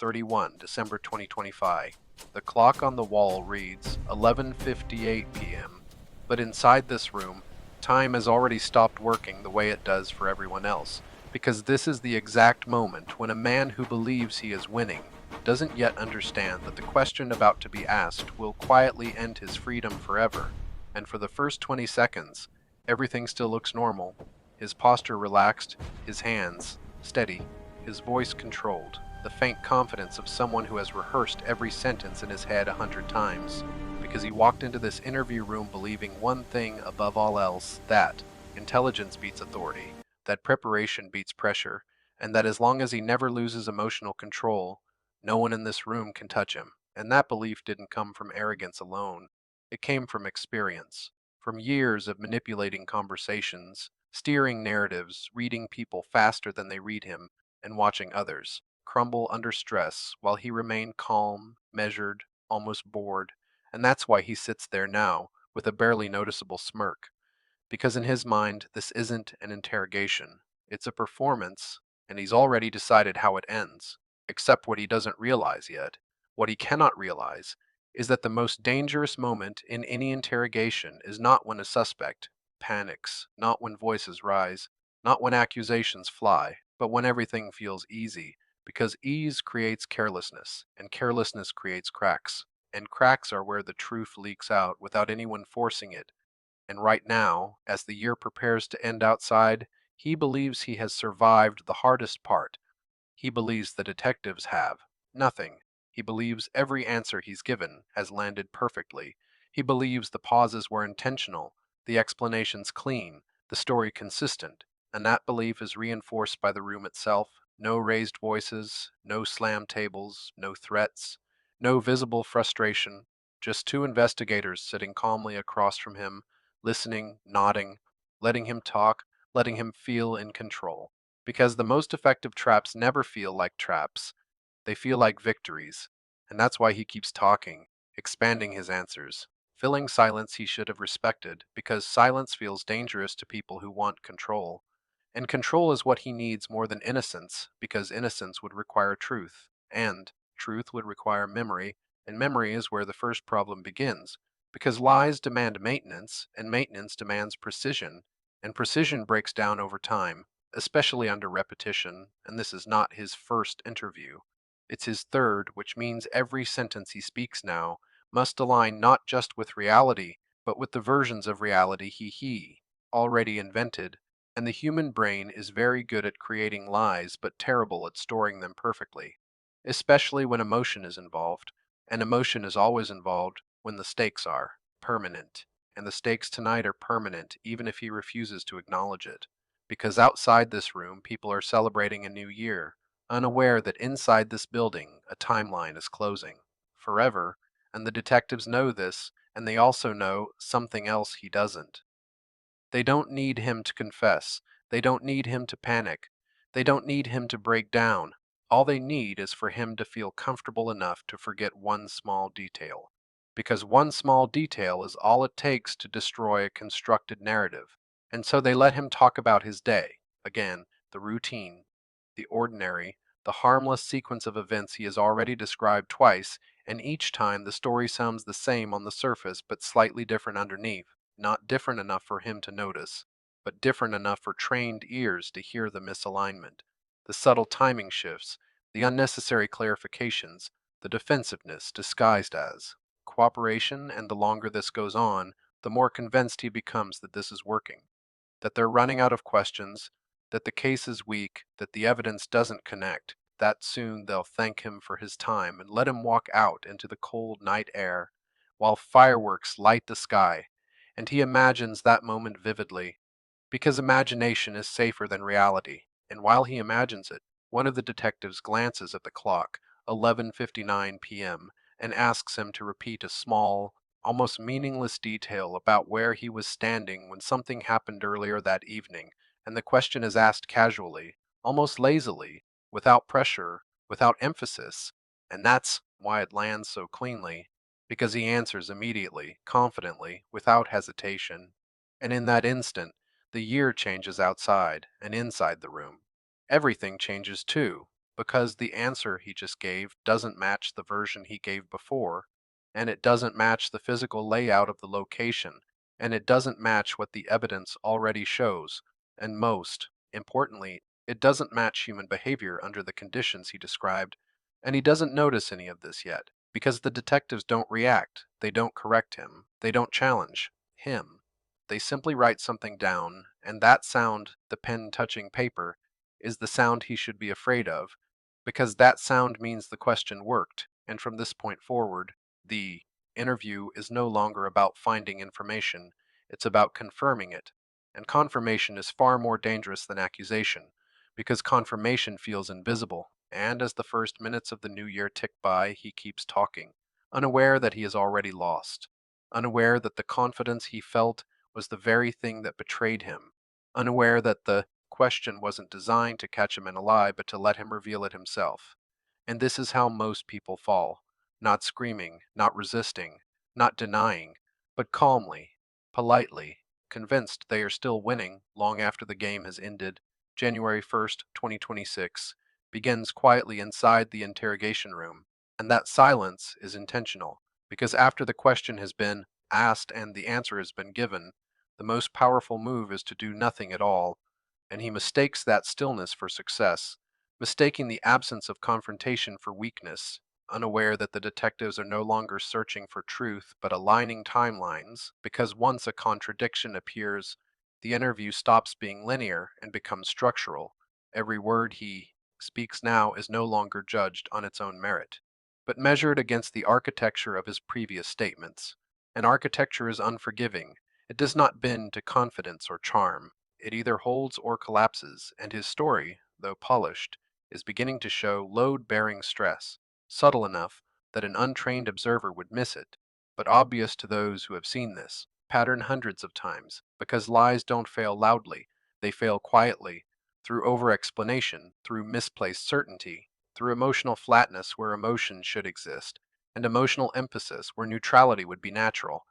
31, December 2025. The clock on the wall reads 11:58 p.m., but inside this room, time has already stopped working the way it does for everyone else, because this is the exact moment when a man who believes he is winning doesn't yet understand that the question about to be asked will quietly end his freedom forever, and for the first 20 seconds, everything still looks normal, his posture relaxed, his hands steady, his voice controlled, the faint confidence of someone who has rehearsed every sentence in his head 100 times, because he walked into this interview room believing one thing above all else, that intelligence beats authority, that preparation beats pressure, and that as long as he never loses emotional control, no one in this room can touch him. And that belief didn't come from arrogance alone. It came from experience, from years of manipulating conversations, steering narratives, reading people faster than they read him, and watching others crumble under stress while he remained calm, measured, almost bored. And that's why he sits there now with a barely noticeable smirk. Because in his mind, this isn't an interrogation, it's a performance, and he's already decided how it ends. Except what he doesn't realize yet, what he cannot realize, is that the most dangerous moment in any interrogation is not when a suspect panics, not when voices rise, not when accusations fly, but when everything feels easy, because ease creates carelessness, and carelessness creates cracks, and cracks are where the truth leaks out without anyone forcing it. And right now, as the year prepares to end outside, he believes he has survived the hardest part. He believes the detectives have. Nothing. He believes every answer he's given has landed perfectly. He believes the pauses were intentional, the explanations clean, the story consistent, and that belief is reinforced by the room itself. No raised voices, no slammed tables, no threats, no visible frustration, just two investigators sitting calmly across from him, listening, nodding, letting him talk, letting him feel in control. Because the most effective traps never feel like traps, they feel like victories. And that's why he keeps talking, expanding his answers, filling silence he should have respected, because silence feels dangerous to people who want control. And control is what he needs more than innocence, because innocence would require truth, and truth would require memory, and memory is where the first problem begins, because lies demand maintenance, and maintenance demands precision, and precision breaks down over time, especially under repetition, and this is not his first interview. It's his third, which means every sentence he speaks now must align not just with reality, but with the versions of reality he already invented, and the human brain is very good at creating lies but terrible at storing them perfectly, especially when emotion is involved, and emotion is always involved when the stakes are permanent, and the stakes tonight are permanent even if he refuses to acknowledge it, because outside this room people are celebrating a new year, unaware that inside this building a timeline is closing forever, and the detectives know this, and they also know something else he doesn't. They don't need him to confess. They don't need him to panic. They don't need him to break down. All they need is for him to feel comfortable enough to forget one small detail. Because one small detail is all it takes to destroy a constructed narrative. And so they let him talk about his day. Again, the routine, the ordinary, the harmless sequence of events he has already described twice, and each time the story sounds the same on the surface but slightly different underneath, not different enough for him to notice, but different enough for trained ears to hear the misalignment, the subtle timing shifts, the unnecessary clarifications, the defensiveness disguised as cooperation, and the longer this goes on, the more convinced he becomes that this is working, that they're running out of questions, that the case is weak, that the evidence doesn't connect, that soon they'll thank him for his time and let him walk out into the cold night air while fireworks light the sky, and he imagines that moment vividly, because imagination is safer than reality. And while he imagines it, one of the detectives glances at the clock, 11:59 p.m., and asks him to repeat a small, almost meaningless detail about where he was standing when something happened earlier that evening, and the question is asked casually, almost lazily, without pressure, without emphasis, and that's why it lands so cleanly, because he answers immediately, confidently, without hesitation. And in that instant, the year changes outside and inside the room. Everything changes too, because the answer he just gave doesn't match the version he gave before, and it doesn't match the physical layout of the location, and it doesn't match what the evidence already shows, and most importantly, it doesn't match human behavior under the conditions he described, and he doesn't notice any of this yet, because the detectives don't react, they don't correct him, they don't challenge him. They simply write something down, and that sound, the pen touching paper, is the sound he should be afraid of, because that sound means the question worked, and from this point forward, the interview is no longer about finding information, it's about confirming it. And confirmation is far more dangerous than accusation, because confirmation feels invisible, and as the first minutes of the new year tick by, he keeps talking, unaware that he is already lost, unaware that the confidence he felt was the very thing that betrayed him, unaware that the question wasn't designed to catch him in a lie, but to let him reveal it himself. And this is how most people fall, not screaming, not resisting, not denying, but calmly, politely, convinced they are still winning long after the game has ended. January 1st, 2026, begins quietly inside the interrogation room, and that silence is intentional, because after the question has been asked and the answer has been given, the most powerful move is to do nothing at all, and he mistakes that stillness for success, mistaking the absence of confrontation for weakness, unaware that the detectives are no longer searching for truth but aligning timelines, because once a contradiction appears, the interview stops being linear and becomes structural. Every word he speaks now is no longer judged on its own merit, but measured against the architecture of his previous statements. And architecture is unforgiving. It does not bend to confidence or charm. It either holds or collapses, and his story, though polished, is beginning to show load-bearing stress, subtle enough that an untrained observer would miss it, but obvious to those who have seen this pattern hundreds of times, because lies don't fail loudly, they fail quietly, through over-explanation, through misplaced certainty, through emotional flatness where emotion should exist, and emotional emphasis where neutrality would be natural.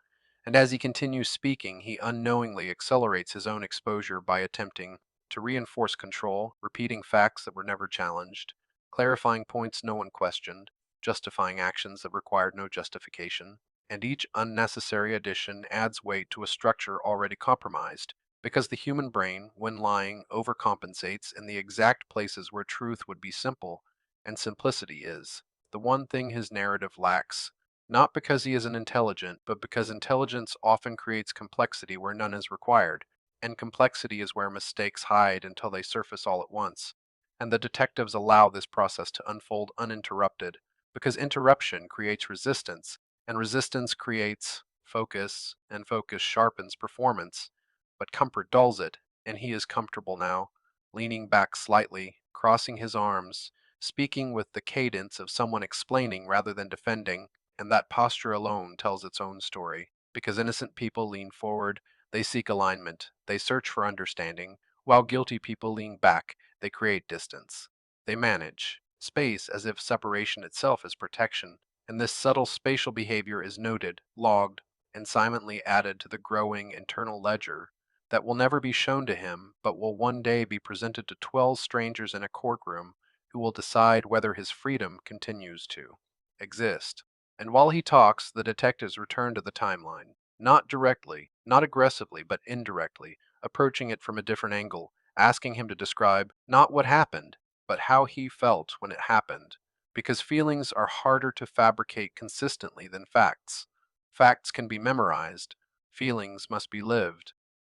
And as he continues speaking, he unknowingly accelerates his own exposure by attempting to reinforce control, repeating facts that were never challenged, clarifying points no one questioned, justifying actions that required no justification. And each unnecessary addition adds weight to a structure already compromised, because the human brain, when lying, overcompensates in the exact places where truth would be simple, and simplicity is the one thing his narrative lacks, not because he isn't intelligent, but because intelligence often creates complexity where none is required, and complexity is where mistakes hide until they surface all at once. And the detectives allow this process to unfold uninterrupted, because interruption creates resistance, and resistance creates focus, and focus sharpens performance. But comfort dulls it, and he is comfortable now, leaning back slightly, crossing his arms, speaking with the cadence of someone explaining rather than defending, and that posture alone tells its own story, because innocent people lean forward, they seek alignment, they search for understanding, while guilty people lean back, they create distance. They manage space as if separation itself is protection, and this subtle spatial behavior is noted, logged, and silently added to the growing internal ledger that will never be shown to him, but will one day be presented to 12 strangers in a courtroom who will decide whether his freedom continues to exist. And while he talks, the detectives return to the timeline, not directly, not aggressively, but indirectly, approaching it from a different angle, asking him to describe not what happened, but how he felt when it happened, because feelings are harder to fabricate consistently than facts. Facts can be memorized, feelings must be lived.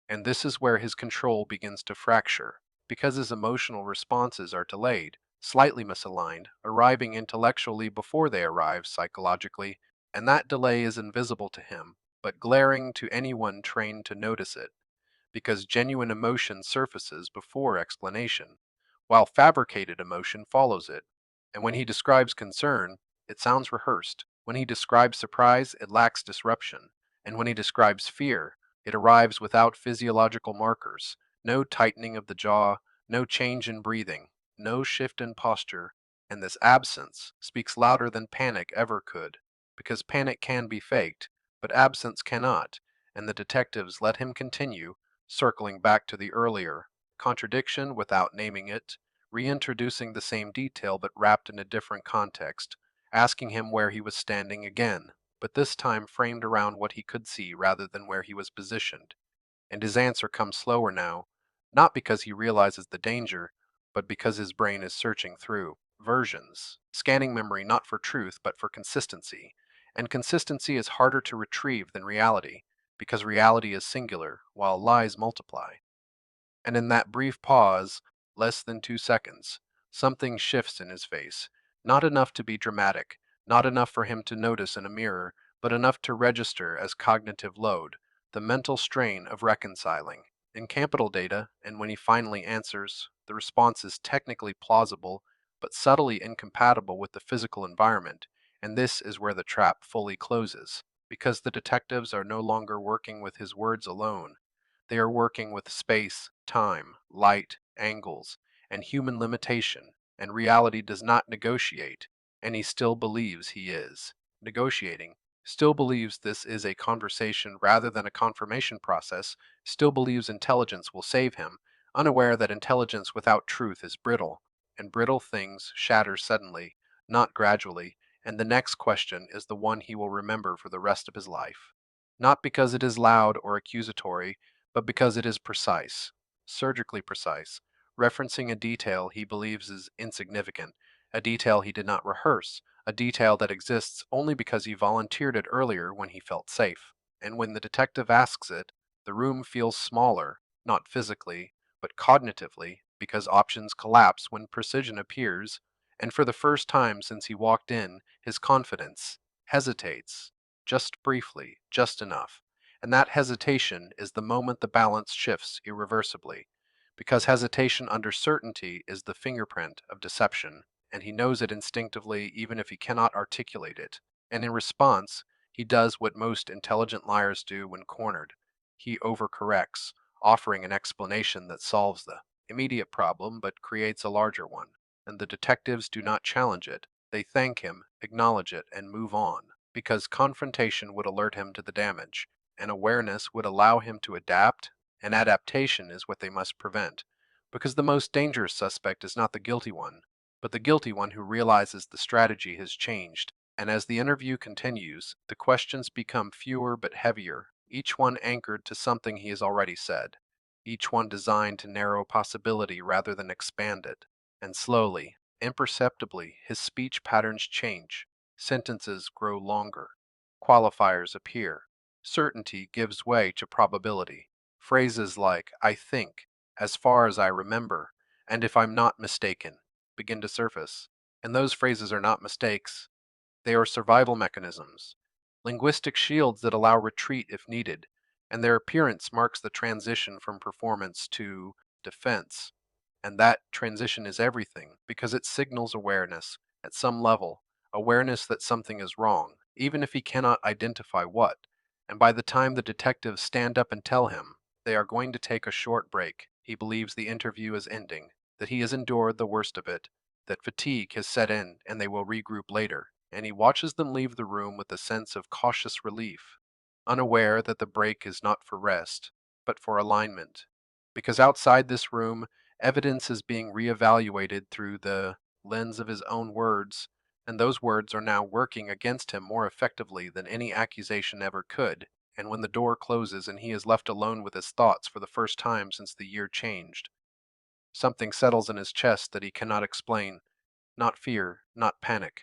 And this is where his control begins to fracture, because his emotional responses are delayed, slightly misaligned, arriving intellectually before they arrive psychologically, and that delay is invisible to him, but glaring to anyone trained to notice it, because genuine emotion surfaces before explanation, while fabricated emotion follows it. And when he describes concern, it sounds rehearsed. When he describes surprise, it lacks disruption. And when he describes fear, it arrives without physiological markers, no tightening of the jaw, no change in breathing, no shift in posture, and this absence speaks louder than panic ever could, because panic can be faked, but absence cannot, and the detectives let him continue, circling back to the earlier contradiction without naming it, reintroducing the same detail but wrapped in a different context, asking him where he was standing again, but this time framed around what he could see rather than where he was positioned. And his answer comes slower now, not because he realizes the danger, but because his brain is searching through versions, scanning memory not for truth but for consistency. And consistency is harder to retrieve than reality, because reality is singular, while lies multiply. And in that brief pause, less than 2 seconds, something shifts in his face. Not enough to be dramatic, not enough for him to notice in a mirror, but enough to register as cognitive load, the mental strain of reconciling. In capital data, and when he finally answers, the response is technically plausible, but subtly incompatible with the physical environment, and this is where the trap fully closes, because the detectives are no longer working with his words alone. They are working with space, time, light, angles, and human limitation, and reality does not negotiate, and he still believes he is negotiating, still believes this is a conversation rather than a confirmation process, still believes intelligence will save him, unaware that intelligence without truth is brittle, and brittle things shatter suddenly, not gradually, and the next question is the one he will remember for the rest of his life. Not because it is loud or accusatory, but because it is precise, surgically precise, referencing a detail he believes is insignificant, a detail he did not rehearse, a detail that exists only because he volunteered it earlier when he felt safe. And when the detective asks it, the room feels smaller, not physically, but cognitively, because options collapse when precision appears, and for the first time since he walked in, his confidence hesitates, just briefly, just enough. And that hesitation is the moment the balance shifts irreversibly, because hesitation under certainty is the fingerprint of deception, and he knows it instinctively even if he cannot articulate it. And in response, he does what most intelligent liars do when cornered. He overcorrects, offering an explanation that solves the immediate problem but creates a larger one. And the detectives do not challenge it. They thank him, acknowledge it, and move on, because confrontation would alert him to the damage, and awareness would allow him to adapt, and adaptation is what they must prevent, because the most dangerous suspect is not the guilty one, but the guilty one who realizes the strategy has changed. And as the interview continues, the questions become fewer but heavier, each one anchored to something he has already said, each one designed to narrow possibility rather than expand it. And slowly, imperceptibly, his speech patterns change, sentences grow longer, qualifiers appear, certainty gives way to probability. Phrases like, I think, as far as I remember, and if I'm not mistaken, begin to surface. And those phrases are not mistakes, they are survival mechanisms, linguistic shields that allow retreat if needed, and their appearance marks the transition from performance to defense. And that transition is everything because it signals awareness at some level, awareness that something is wrong, even if he cannot identify what. And by the time the detectives stand up and tell him they are going to take a short break, he believes the interview is ending, that he has endured the worst of it, that fatigue has set in and they will regroup later, and he watches them leave the room with a sense of cautious relief, unaware that the break is not for rest, but for alignment. Because outside this room, evidence is being reevaluated through the lens of his own words, and those words are now working against him more effectively than any accusation ever could. And when the door closes and he is left alone with his thoughts for the first time since the year changed, something settles in his chest that he cannot explain, not fear, not panic,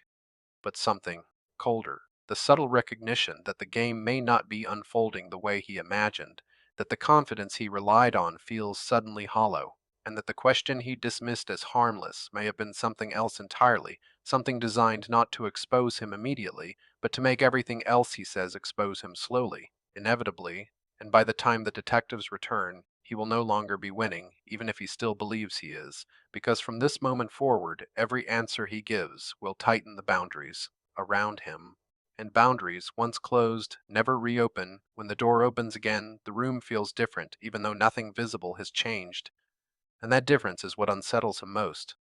but something colder. The subtle recognition that the game may not be unfolding the way he imagined, that the confidence he relied on feels suddenly hollow, and that the question he dismissed as harmless may have been something else entirely, something designed not to expose him immediately, but to make everything else he says expose him slowly, inevitably, and by the time the detectives return, he will no longer be winning, even if he still believes he is, because from this moment forward, every answer he gives will tighten the boundaries around him. And boundaries, once closed, never reopen. When the door opens again, the room feels different, even though nothing visible has changed. And that difference is what unsettles him most,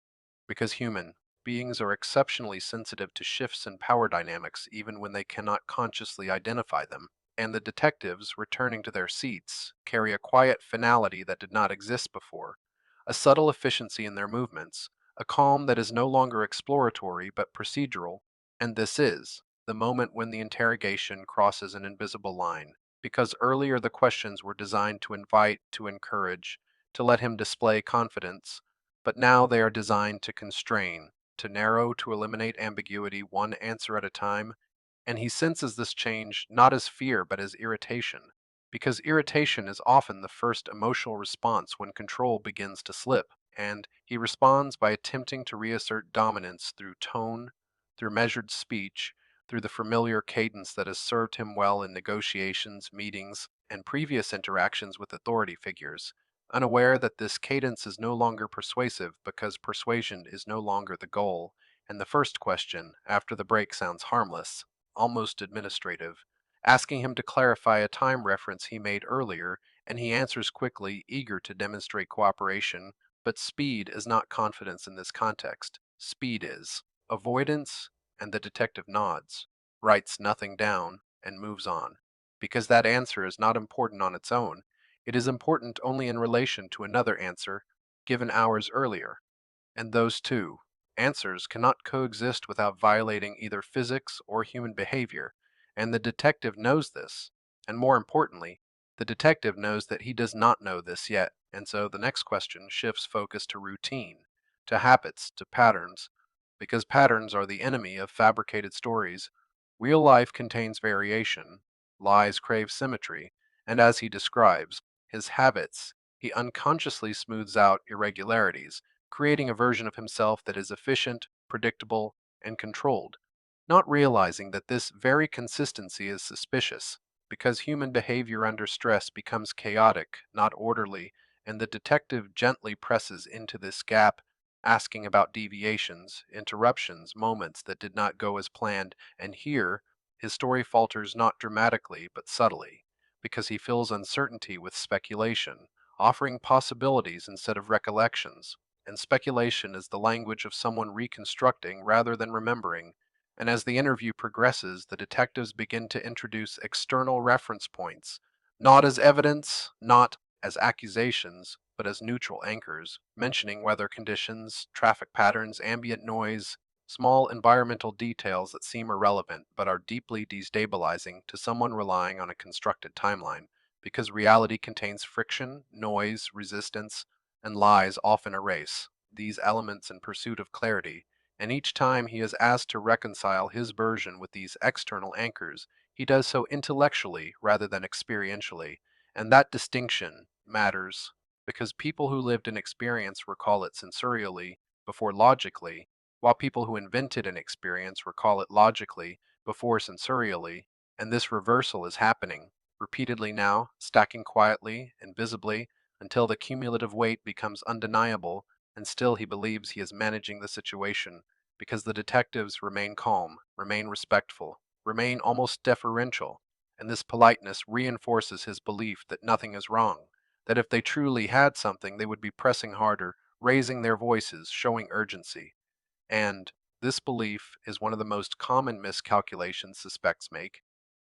because human beings are exceptionally sensitive to shifts in power dynamics even when they cannot consciously identify them. And the detectives, returning to their seats, carry a quiet finality that did not exist before, a subtle efficiency in their movements, a calm that is no longer exploratory but procedural, and this is the moment when the interrogation crosses an invisible line, because earlier the questions were designed to invite, to encourage, to let him display confidence, but now they are designed to constrain, to narrow, to eliminate ambiguity one answer at a time, and he senses this change not as fear but as irritation, because irritation is often the first emotional response when control begins to slip, and he responds by attempting to reassert dominance through tone, through measured speech, through the familiar cadence that has served him well in negotiations, meetings, and previous interactions with authority figures, unaware that this cadence is no longer persuasive because persuasion is no longer the goal, and the first question after the break sounds harmless, almost administrative, asking him to clarify a time reference he made earlier, and he answers quickly, eager to demonstrate cooperation, but speed is not confidence in this context. Speed is avoidance, and the detective nods, writes nothing down, and moves on. Because that answer is not important on its own, it is important only in relation to another answer given hours earlier, and those two answers cannot coexist without violating either physics or human behavior, and the detective knows this. And more importantly, the detective knows that he does not know this yet, and so the next question shifts focus to routine, to habits, to patterns, because patterns are the enemy of fabricated stories. Real life contains variation, lies crave symmetry, and as he describes his habits, he unconsciously smooths out irregularities, creating a version of himself that is efficient, predictable, and controlled, not realizing that this very consistency is suspicious, because human behavior under stress becomes chaotic, not orderly, and the detective gently presses into this gap, asking about deviations, interruptions, moments that did not go as planned, and here his story falters not dramatically but subtly, because he fills uncertainty with speculation, offering possibilities instead of recollections, and speculation is the language of someone reconstructing rather than remembering. And as the interview progresses, the detectives begin to introduce external reference points, not as evidence, not as accusations, but as neutral anchors, mentioning weather conditions, traffic patterns, ambient noise, small environmental details that seem irrelevant but are deeply destabilizing to someone relying on a constructed timeline, because reality contains friction, noise, resistance, and lies often erase these elements in pursuit of clarity, and each time he is asked to reconcile his version with these external anchors, he does so intellectually rather than experientially, and that distinction matters because people who lived an experience recall it sensorially before logically, while people who invented an experience recall it logically before sensorially, and this reversal is happening repeatedly now, stacking quietly and visibly until the cumulative weight becomes undeniable, and still he believes he is managing the situation because the detectives remain calm, remain respectful, remain almost deferential, and this politeness reinforces his belief that nothing is wrong, that if they truly had something, they would be pressing harder, raising their voices, showing urgency. And this belief is one of the most common miscalculations suspects make,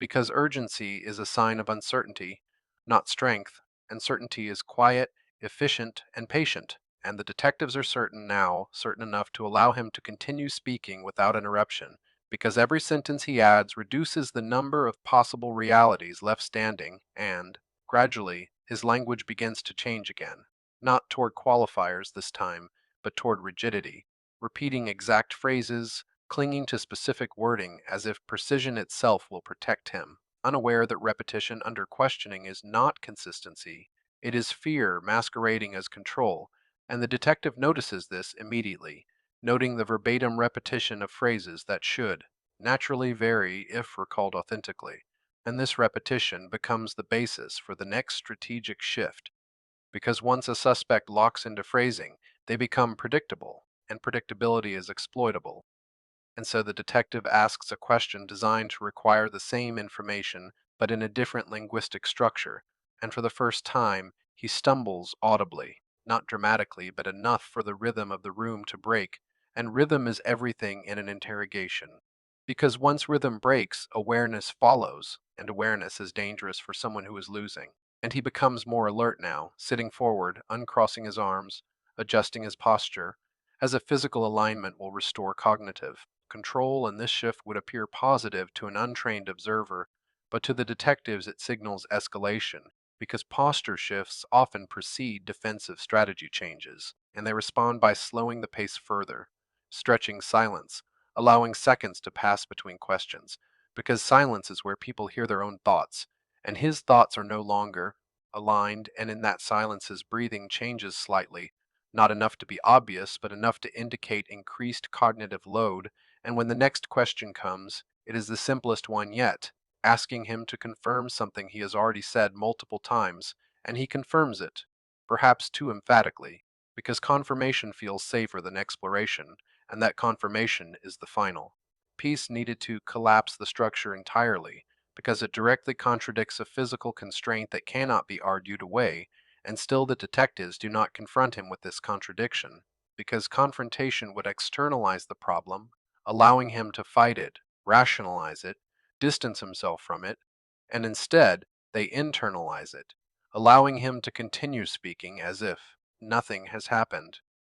because urgency is a sign of uncertainty, not strength, and certainty is quiet, efficient, and patient, and the detectives are certain now, certain enough to allow him to continue speaking without interruption, because every sentence he adds reduces the number of possible realities left standing, and, gradually, his language begins to change again, not toward qualifiers this time, but toward rigidity, repeating exact phrases, clinging to specific wording as if precision itself will protect him, unaware that repetition under questioning is not consistency, it is fear masquerading as control, and the detective notices this immediately, noting the verbatim repetition of phrases that should naturally vary if recalled authentically, and this repetition becomes the basis for the next strategic shift, because once a suspect locks into phrasing, they become predictable, and predictability is exploitable. And so the detective asks a question designed to require the same information, but in a different linguistic structure, and for the first time, he stumbles audibly, not dramatically, but enough for the rhythm of the room to break, and rhythm is everything in an interrogation. Because once rhythm breaks, awareness follows, and awareness is dangerous for someone who is losing. And he becomes more alert now, sitting forward, uncrossing his arms, adjusting his posture, as a physical alignment will restore cognitive control, and this shift would appear positive to an untrained observer, but to the detectives it signals escalation, because posture shifts often precede defensive strategy changes, and they respond by slowing the pace further, stretching silence, allowing seconds to pass between questions, because silence is where people hear their own thoughts, and his thoughts are no longer aligned, and in that silence his breathing changes slightly, not enough to be obvious, but enough to indicate increased cognitive load, and when the next question comes, it is the simplest one yet, asking him to confirm something he has already said multiple times, and he confirms it, perhaps too emphatically, because confirmation feels safer than exploration, and that confirmation is the final piece needed to collapse the structure entirely, because it directly contradicts a physical constraint that cannot be argued away, and still the detectives do not confront him with this contradiction, because confrontation would externalize the problem, allowing him to fight it, rationalize it, distance himself from it, and instead they internalize it, allowing him to continue speaking as if nothing has happened.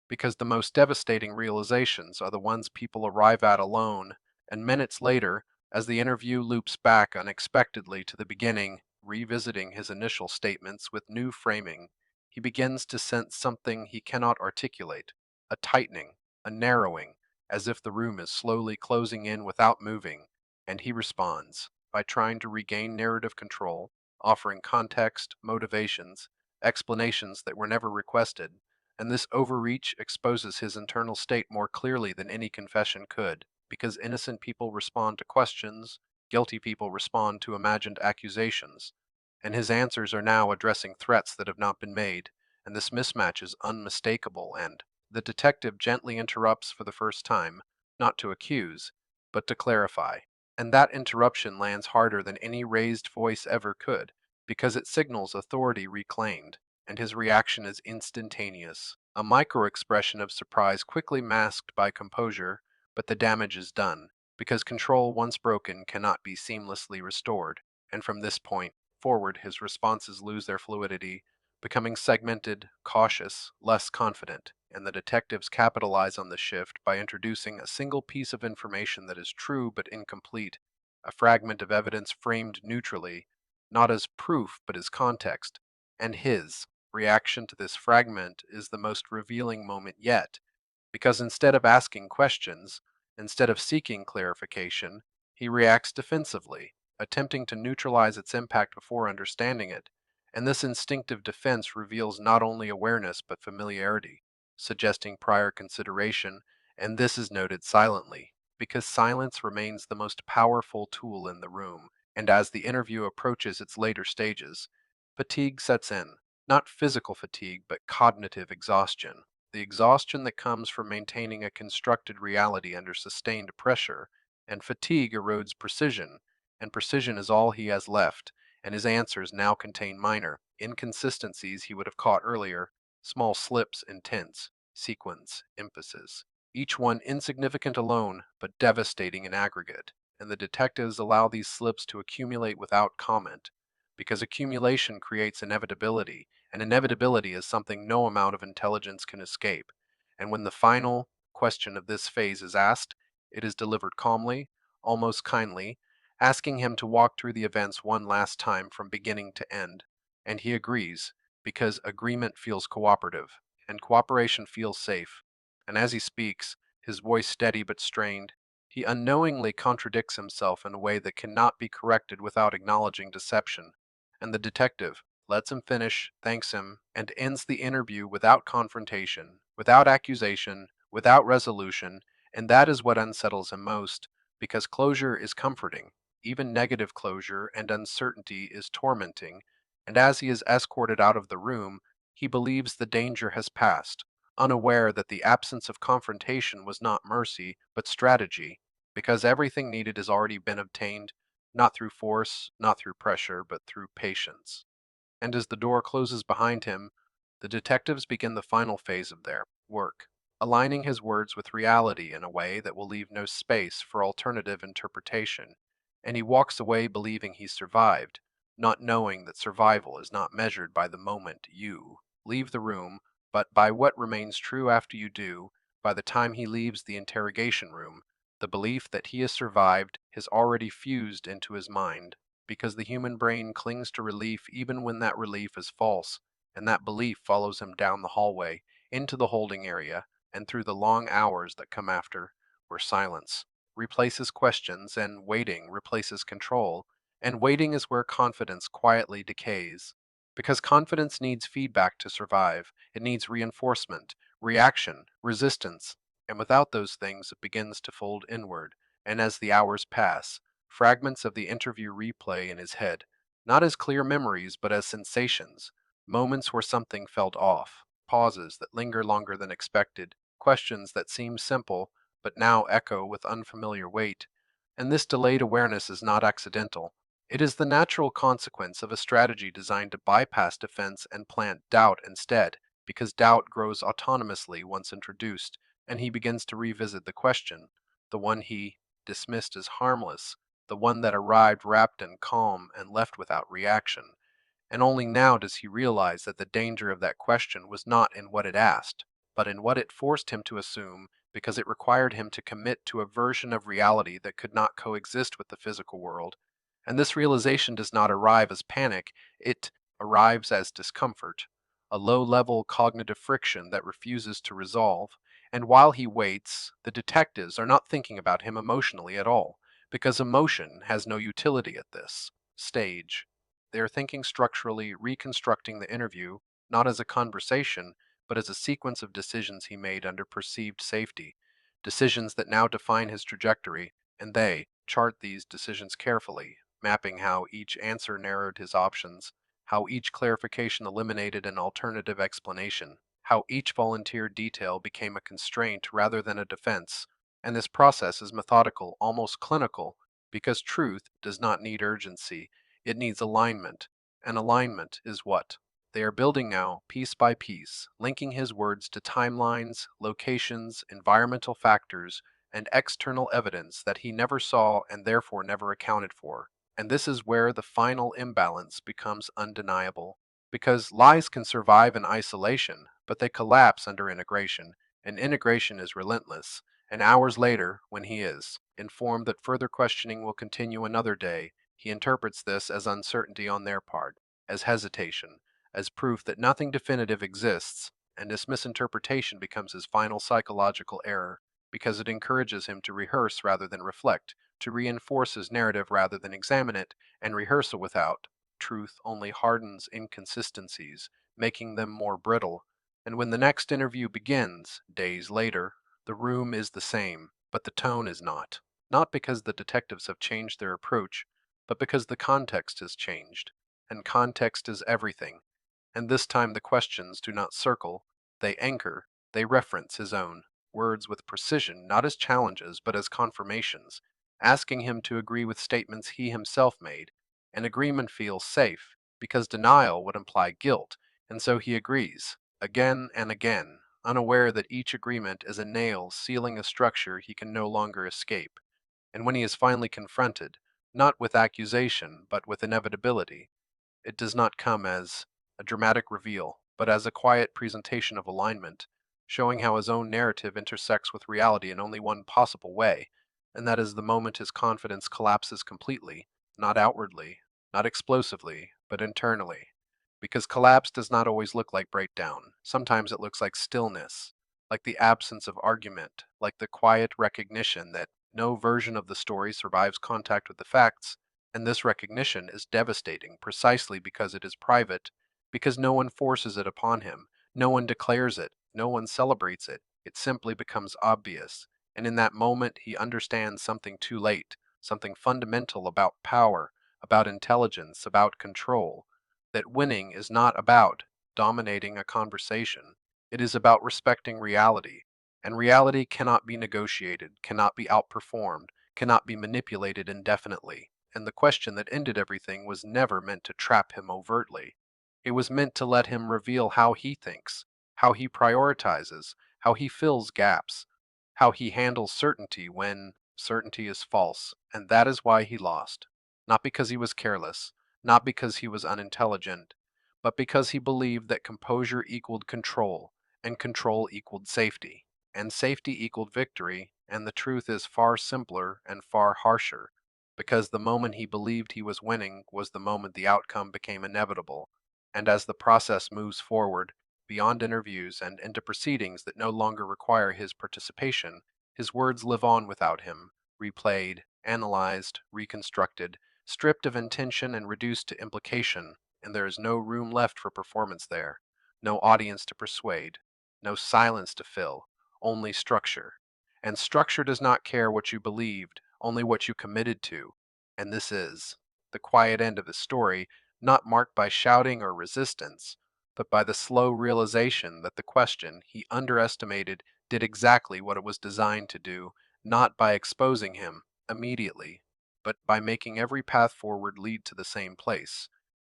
Because the most devastating realizations are the ones people arrive at alone, and minutes later, as the interview loops back unexpectedly to the beginning, revisiting his initial statements with new framing, he begins to sense something he cannot articulate, a tightening, a narrowing, as if the room is slowly closing in without moving, and he responds by trying to regain narrative control, offering context, motivations, explanations that were never requested, and this overreach exposes his internal state more clearly than any confession could, because innocent people respond to questions, guilty people respond to imagined accusations, and his answers are now addressing threats that have not been made, and this mismatch is unmistakable, and the detective gently interrupts for the first time, not to accuse, but to clarify. And that interruption lands harder than any raised voice ever could, because it signals authority reclaimed, and his reaction is instantaneous. A micro-expression of surprise quickly masked by composure, but the damage is done, because control once broken cannot be seamlessly restored, and from this point forward his responses lose their fluidity, becoming segmented, cautious, less confident, and the detectives capitalize on the shift by introducing a single piece of information that is true but incomplete, a fragment of evidence framed neutrally, not as proof but as context, and his reaction to this fragment is the most revealing moment yet, because instead of asking questions, instead of seeking clarification, he reacts defensively, attempting to neutralize its impact before understanding it, and this instinctive defense reveals not only awareness but familiarity, suggesting prior consideration, and this is noted silently, because silence remains the most powerful tool in the room, and as the interview approaches its later stages, fatigue sets in, not physical fatigue but cognitive exhaustion, the exhaustion that comes from maintaining a constructed reality under sustained pressure, and fatigue erodes precision, and precision is all he has left, and his answers now contain minor inconsistencies he would have caught earlier, small slips in tense, sequence, emphasis, each one insignificant alone but devastating in aggregate, and the detectives allow these slips to accumulate without comment, because accumulation creates inevitability, and inevitability is something no amount of intelligence can escape. And when the final question of this phase is asked, it is delivered calmly, almost kindly, asking him to walk through the events one last time from beginning to end. And he agrees, because agreement feels cooperative, and cooperation feels safe. And as he speaks, his voice steady but strained, he unknowingly contradicts himself in a way that cannot be corrected without acknowledging deception. And the detective lets him finish, thanks him, and ends the interview without confrontation, without accusation, without resolution, and that is what unsettles him most, because closure is comforting, even negative closure, and uncertainty is tormenting, and as he is escorted out of the room, he believes the danger has passed, unaware that the absence of confrontation was not mercy, but strategy, because everything needed has already been obtained, not through force, not through pressure, but through patience. And as the door closes behind him, the detectives begin the final phase of their work, aligning his words with reality in a way that will leave no space for alternative interpretation, and he walks away believing he survived, not knowing that survival is not measured by the moment you leave the room, but by what remains true after you do, By the time he leaves the interrogation room, the belief that he has survived has already fused into his mind, because the human brain clings to relief even when that relief is false, and that belief follows him down the hallway, into the holding area, and through the long hours that come after, where silence replaces questions and waiting replaces control, and waiting is where confidence quietly decays. Because confidence needs feedback to survive, it needs reinforcement, reaction, resistance, and without those things it begins to fold inward, and as the hours pass, fragments of the interview replay in his head, not as clear memories but as sensations, moments where something felt off, pauses that linger longer than expected, questions that seem simple but now echo with unfamiliar weight. And this delayed awareness is not accidental. It is the natural consequence of a strategy designed to bypass defense and plant doubt instead, because doubt grows autonomously once introduced, and he begins to revisit the question, the one he dismissed as harmless, the one that arrived wrapped in calm and left without reaction. And only now does he realize that the danger of that question was not in what it asked, but in what it forced him to assume, because it required him to commit to a version of reality that could not coexist with the physical world. And this realization does not arrive as panic, it arrives as discomfort, a low-level cognitive friction that refuses to resolve. And while he waits, the detectives are not thinking about him emotionally at all, because emotion has no utility at this stage. They are thinking structurally, reconstructing the interview, not as a conversation, but as a sequence of decisions he made under perceived safety, decisions that now define his trajectory, and they chart these decisions carefully, mapping how each answer narrowed his options, how each clarification eliminated an alternative explanation, how each volunteer detail became a constraint rather than a defense. And this process is methodical, almost clinical, because truth does not need urgency, it needs alignment. And alignment is what they are building now, piece by piece, linking his words to timelines, locations, environmental factors, and external evidence that he never saw and therefore never accounted for. And this is where the final imbalance becomes undeniable. Because lies can survive in isolation, but they collapse under integration, and integration is relentless. And hours later, when he is informed that further questioning will continue another day, he interprets this as uncertainty on their part, as hesitation, as proof that nothing definitive exists, and this misinterpretation becomes his final psychological error, because it encourages him to rehearse rather than reflect, to reinforce his narrative rather than examine it, and rehearsal without truth only hardens inconsistencies, making them more brittle. And when the next interview begins, days later, the room is the same, but the tone is not. Not because the detectives have changed their approach, but because the context has changed. And context is everything. And this time the questions do not circle, they anchor, they reference his own words with precision, not as challenges, but as confirmations, asking him to agree with statements he himself made. And agreement feels safe, because denial would imply guilt, and so he agrees, again and again, unaware that each agreement is a nail sealing a structure he can no longer escape. And when he is finally confronted, not with accusation, but with inevitability, it does not come as a dramatic reveal, but as a quiet presentation of alignment, showing how his own narrative intersects with reality in only one possible way, and that is the moment his confidence collapses completely, not outwardly, not explosively, but internally. Because collapse does not always look like breakdown. Sometimes it looks like stillness, like the absence of argument, like the quiet recognition that no version of the story survives contact with the facts, and this recognition is devastating precisely because it is private, because no one forces it upon him, no one declares it, no one celebrates it. It simply becomes obvious. And in that moment, he understands something too late, something fundamental about power, about intelligence, about control. That winning is not about dominating a conversation, it is about respecting reality. And reality cannot be negotiated, cannot be outperformed, cannot be manipulated indefinitely. And the question that ended everything was never meant to trap him overtly. It was meant to let him reveal how he thinks, how he prioritizes, how he fills gaps, how he handles certainty when certainty is false. And that is why he lost. Not because he was careless, not because he was unintelligent, but because he believed that composure equaled control, and control equaled safety. and safety equaled victory, and the truth is far simpler and far harsher, because the moment he believed he was winning was the moment the outcome became inevitable, and as the process moves forward, beyond interviews and into proceedings that no longer require his participation, his words live on without him, replayed, analyzed, reconstructed, stripped of intention and reduced to implication, and there is no room left for performance there, no audience to persuade, no silence to fill, only structure. And structure does not care what you believed, only what you committed to. And this is the quiet end of his story, not marked by shouting or resistance, but by the slow realization that the question he underestimated did exactly what it was designed to do, not by exposing him immediately, but by making every path forward lead to the same place.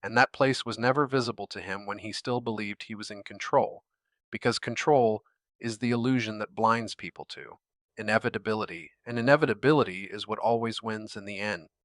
And that place was never visible to him when he still believed he was in control, because control is the illusion that blinds people to inevitability, and inevitability is what always wins in the end.